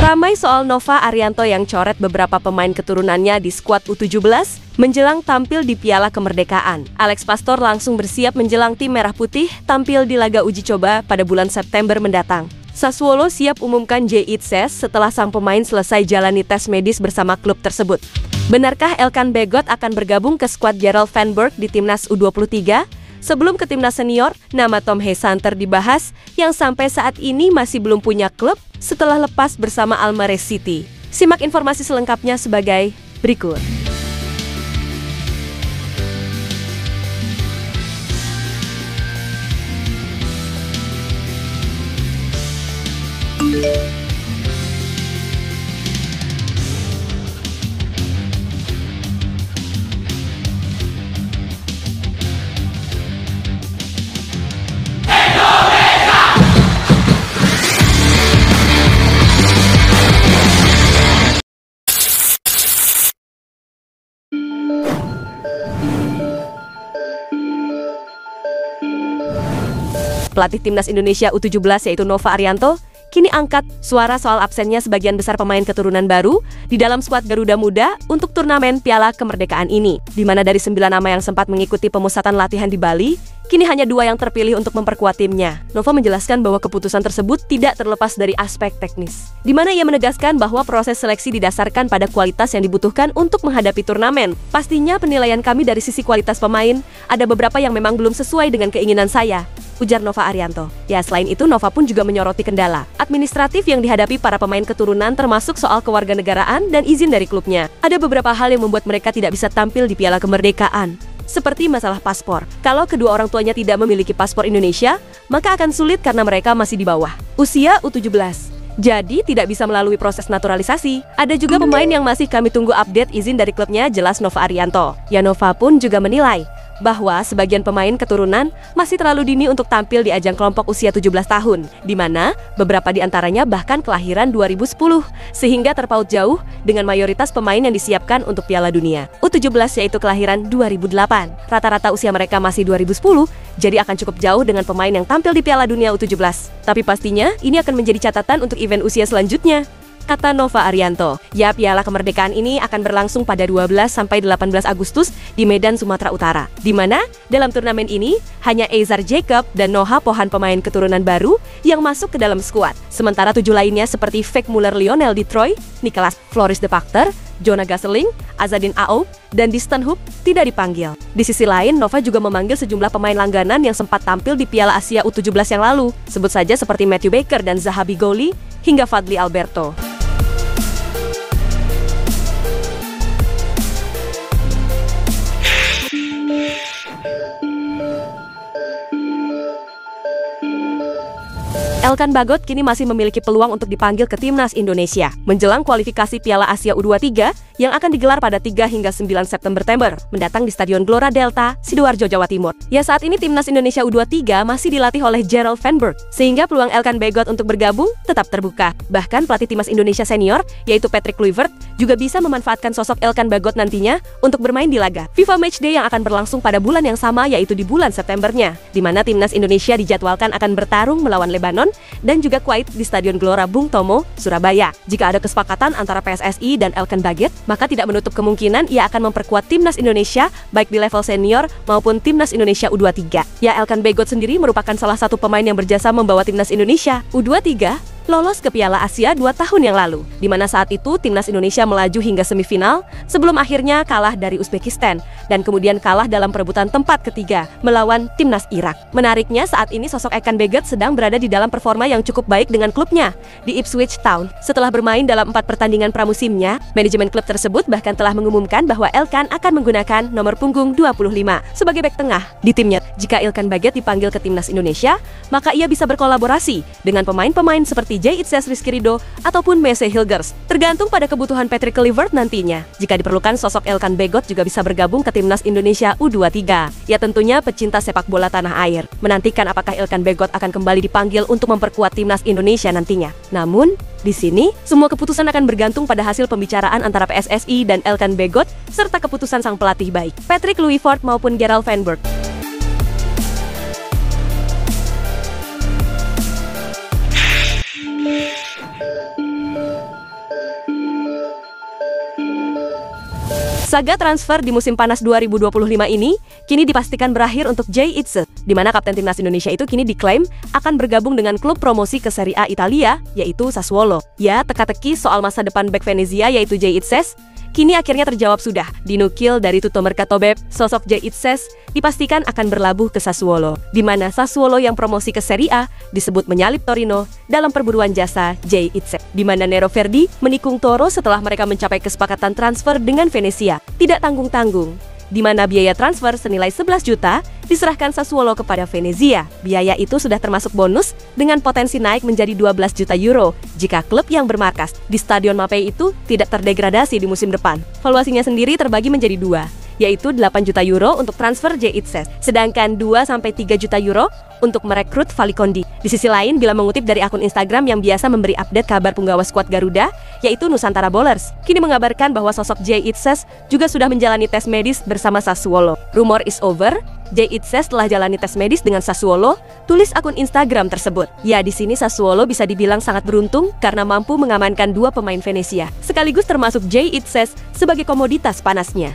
Ramai soal Nova Arianto yang coret beberapa pemain keturunannya di skuad U17 menjelang tampil di Piala Kemerdekaan. Alex Pastor langsung bersiap menjelang tim Merah Putih tampil di laga uji coba pada bulan September mendatang. Sassuolo siap umumkan Jay Itzes setelah sang pemain selesai jalani tes medis bersama klub tersebut. Benarkah Elkan Bagot akan bergabung ke skuad Gerald Van Berg di Timnas U23? Sebelum ke Timnas Senior, nama Tom Heesanter dibahas yang sampai saat ini masih belum punya klub setelah lepas bersama Almarez City. Simak informasi selengkapnya sebagai berikut. Pelatih Timnas Indonesia U17 yaitu Nova Arianto kini angkat suara soal absennya sebagian besar pemain keturunan baru di dalam skuad Garuda Muda untuk turnamen Piala Kemerdekaan ini, di mana dari 9 nama yang sempat mengikuti pemusatan latihan di Bali, kini hanya 2 yang terpilih untuk memperkuat timnya. Nova menjelaskan bahwa keputusan tersebut tidak terlepas dari aspek teknis, di mana ia menegaskan bahwa proses seleksi didasarkan pada kualitas yang dibutuhkan untuk menghadapi turnamen. Pastinya penilaian kami dari sisi kualitas pemain, ada beberapa yang memang belum sesuai dengan keinginan saya, ujar Nova Arianto. Ya, selain itu Nova pun juga menyoroti kendala administratif yang dihadapi para pemain keturunan, termasuk soal kewarganegaraan dan izin dari klubnya. Ada beberapa hal yang membuat mereka tidak bisa tampil di Piala Kemerdekaan, seperti masalah paspor. Kalau kedua orang tuanya tidak memiliki paspor Indonesia, maka akan sulit karena mereka masih di bawah usia U17. Jadi tidak bisa melalui proses naturalisasi. Ada juga pemain yang masih kami tunggu update izin dari klubnya, jelas Nova Arianto. Ya, Nova pun juga menilai bahwa sebagian pemain keturunan masih terlalu dini untuk tampil di ajang kelompok usia 17 tahun, di mana beberapa di antaranya bahkan kelahiran 2010, sehingga terpaut jauh dengan mayoritas pemain yang disiapkan untuk Piala Dunia U17 yaitu kelahiran 2008. Rata-rata usia mereka masih 2010, jadi akan cukup jauh dengan pemain yang tampil di Piala Dunia U17. Tapi pastinya ini akan menjadi catatan untuk event usia selanjutnya, kata Nova Arianto. Ya, Piala Kemerdekaan ini akan berlangsung pada 12 sampai 18 Agustus di Medan, Sumatera Utara, di mana dalam turnamen ini hanya Eizar Jacob dan Noah Pohan pemain keturunan baru yang masuk ke dalam skuad. Sementara 7 lainnya seperti Fek Muller Lionel di Troy, Nicolas Floris de Pacter, Jonah Gasseling, Azadin Aoub, dan Distan Hoop tidak dipanggil. Di sisi lain, Nova juga memanggil sejumlah pemain langganan yang sempat tampil di Piala Asia U17 yang lalu. Sebut saja seperti Matthew Baker dan Zahabi Goli hingga Fadli Alberto. Elkan Bagot kini masih memiliki peluang untuk dipanggil ke Timnas Indonesia menjelang kualifikasi Piala Asia U23 yang akan digelar pada 3 hingga 9 September mendatang di Stadion Gelora Delta, Sidoarjo, Jawa Timur. Ya, saat ini Timnas Indonesia U23 masih dilatih oleh Gerald Van Berg, sehingga peluang Elkan Bagot untuk bergabung tetap terbuka. Bahkan pelatih Timnas Indonesia Senior, yaitu Patrick Kluivert, juga bisa memanfaatkan sosok Elkan Bagot nantinya untuk bermain di laga FIFA Matchday yang akan berlangsung pada bulan yang sama, yaitu di bulan Septembernya, di mana Timnas Indonesia dijadwalkan akan bertarung melawan Lebanon dan juga Kuwait di Stadion Gelora Bung Tomo, Surabaya. Jika ada kesepakatan antara PSSI dan Elkan Bagot, maka tidak menutup kemungkinan ia akan memperkuat Timnas Indonesia baik di level senior maupun Timnas Indonesia U23. Ya, Elkan Bagot sendiri merupakan salah satu pemain yang berjasa membawa Timnas Indonesia U23 lolos ke Piala Asia 2 tahun yang lalu, di mana saat itu Timnas Indonesia melaju hingga semifinal sebelum akhirnya kalah dari Uzbekistan dan kemudian kalah dalam perebutan tempat ketiga melawan Timnas Irak. Menariknya, saat ini sosok Elkan Bagot sedang berada di dalam performa yang cukup baik dengan klubnya di Ipswich Town. Setelah bermain dalam 4 pertandingan pramusimnya, manajemen klub tersebut bahkan telah mengumumkan bahwa Elkan akan menggunakan nomor punggung 25 sebagai bek tengah di timnya. Jika Elkan Bagot dipanggil ke Timnas Indonesia, maka ia bisa berkolaborasi dengan pemain-pemain seperti Jay Itzes Rizky Ridho ataupun Mese Hilgers, tergantung pada kebutuhan Patrick Kluivert nantinya. Jika diperlukan, sosok Elkan Bagot juga bisa bergabung ke Timnas Indonesia U23. Ya, tentunya pecinta sepak bola tanah air menantikan apakah Elkan Bagot akan kembali dipanggil untuk memperkuat Timnas Indonesia nantinya. Namun, di sini semua keputusan akan bergantung pada hasil pembicaraan antara PSSI dan Elkan Bagot serta keputusan sang pelatih baik Patrick Kluivert maupun Gerald Van Berg. Saga transfer di musim panas 2025 ini kini dipastikan berakhir untuk Jay Itzes, di mana kapten timnas Indonesia itu kini diklaim akan bergabung dengan klub promosi ke Serie A Italia, yaitu Sassuolo. Ya, teka-teki soal masa depan bek Venezia yaitu Jay Itzes kini akhirnya terjawab sudah. Dinukil dari Tutto Mercato Web, sosok Jay Itzes dipastikan akan berlabuh ke Sassuolo, di mana Sassuolo yang promosi ke Serie A disebut menyalip Torino dalam perburuan jasa Jay Itzes, di mana Nero Verdi menikung Toro setelah mereka mencapai kesepakatan transfer dengan Venezia tidak tanggung-tanggung, di mana biaya transfer senilai 11 juta diserahkan Sassuolo kepada Venezia. Biaya itu sudah termasuk bonus dengan potensi naik menjadi 12 juta euro jika klub yang bermarkas di Stadion Mapei itu tidak terdegradasi di musim depan. Valuasinya sendiri terbagi menjadi dua, yaitu 8 juta euro untuk transfer Jay Itzes, sedangkan 2-3 juta euro untuk merekrut Falikondi. Di sisi lain, bila mengutip dari akun Instagram yang biasa memberi update kabar punggawa skuad Garuda, yaitu Nusantara Bowlers, kini mengabarkan bahwa sosok Jay Itzes juga sudah menjalani tes medis bersama Sassuolo. Rumor is over, Jay Itzes telah jalani tes medis dengan Sassuolo, tulis akun Instagram tersebut. Ya, di sini Sassuolo bisa dibilang sangat beruntung karena mampu mengamankan dua pemain Venezia, sekaligus termasuk Jay Itzes sebagai komoditas panasnya.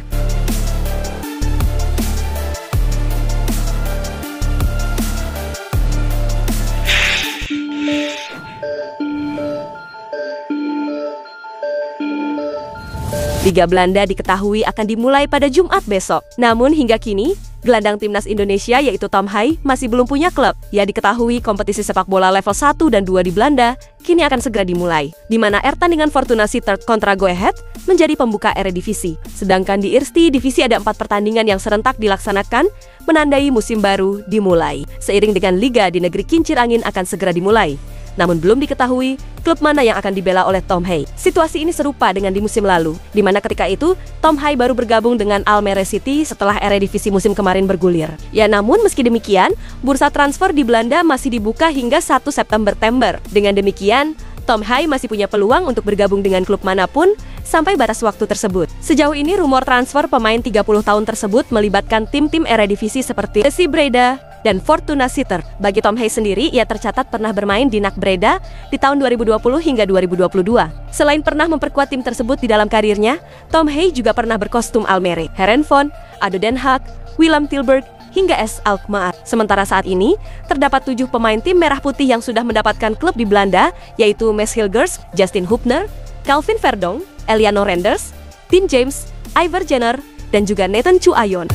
Liga Belanda diketahui akan dimulai pada Jumat besok. Namun hingga kini, gelandang timnas Indonesia yaitu Tom Hai masih belum punya klub. Ya, diketahui kompetisi sepak bola level 1 dan 2 di Belanda kini akan segera dimulai, di mana pertandingan Fortuna Sittard kontra Go Ahead menjadi pembuka Eredivisie. Sedangkan di Eerste Divisi ada 4 pertandingan yang serentak dilaksanakan, menandai musim baru dimulai. Seiring dengan liga di negeri kincir angin akan segera dimulai. Namun belum diketahui klub mana yang akan dibela oleh Tom Hai. Situasi ini serupa dengan di musim lalu, di mana ketika itu Tom Hai baru bergabung dengan Almere City setelah Eredivisie musim kemarin bergulir. Ya, namun meski demikian, bursa transfer di Belanda masih dibuka hingga 1 September. Dengan demikian, Tom Hai masih punya peluang untuk bergabung dengan klub manapun sampai batas waktu tersebut. Sejauh ini rumor transfer pemain 30 tahun tersebut melibatkan tim-tim Eredivisie seperti FC Breda dan Fortuna Sittard. Bagi Tom Hai sendiri, ia tercatat pernah bermain di NAC Breda di tahun 2020 hingga 2022. Selain pernah memperkuat tim tersebut di dalam karirnya, Tom Hai juga pernah berkostum Almere, Herenveen, ADO Den Haag, Willem Tilburg, hingga AS Alkmaar. Sementara saat ini, terdapat 7 pemain tim merah putih yang sudah mendapatkan klub di Belanda, yaitu Mads Hilgers, Justin Hubner, Calvin Verdonk, Eliano Renders, Tim James, Ivar Jenner, dan juga Nathan Chu Ayon.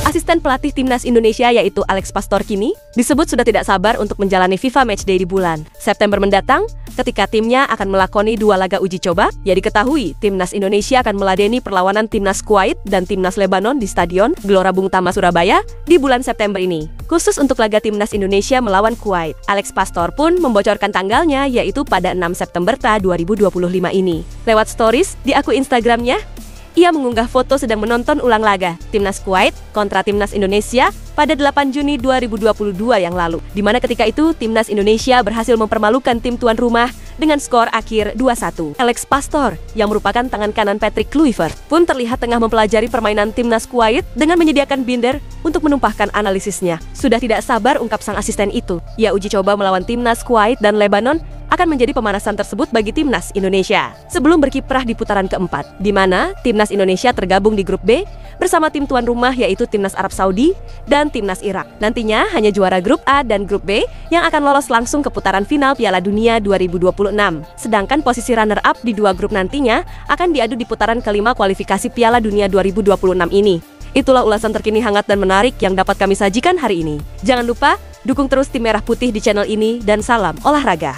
Asisten pelatih timnas Indonesia yaitu Alex Pastor kini disebut sudah tidak sabar untuk menjalani FIFA Matchday di bulan September mendatang ketika timnya akan melakoni 2 laga uji coba. Ya, diketahui timnas Indonesia akan meladeni perlawanan timnas Kuwait dan timnas Lebanon di Stadion Gelora Bung Tomo Surabaya di bulan September ini. Khusus untuk laga timnas Indonesia melawan Kuwait, Alex Pastor pun membocorkan tanggalnya yaitu pada 6 September 2025 ini. Lewat stories di akun Instagramnya, ia mengunggah foto sedang menonton ulang laga timnas Kuwait kontra timnas Indonesia pada 8 Juni 2022 yang lalu, di mana ketika itu timnas Indonesia berhasil mempermalukan tim tuan rumah dengan skor akhir 2-1. Alex Pastor, yang merupakan tangan kanan Patrick Kluivert, pun terlihat tengah mempelajari permainan timnas Kuwait dengan menyediakan binder untuk menumpahkan analisisnya. Sudah tidak sabar, ungkap sang asisten itu. Ya, uji coba melawan timnas Kuwait dan Lebanon akan menjadi pemanasan tersebut bagi timnas Indonesia sebelum berkiprah di putaran keempat, di mana timnas Indonesia tergabung di grup B bersama tim tuan rumah yaitu timnas Arab Saudi dan timnas Irak. Nantinya hanya juara grup A dan grup B yang akan lolos langsung ke putaran final Piala Dunia 2026. Sedangkan posisi runner-up di 2 grup nantinya akan diadu di putaran kelima kualifikasi Piala Dunia 2026 ini. Itulah ulasan terkini hangat dan menarik yang dapat kami sajikan hari ini. Jangan lupa dukung terus tim Merah Putih di channel ini dan salam olahraga.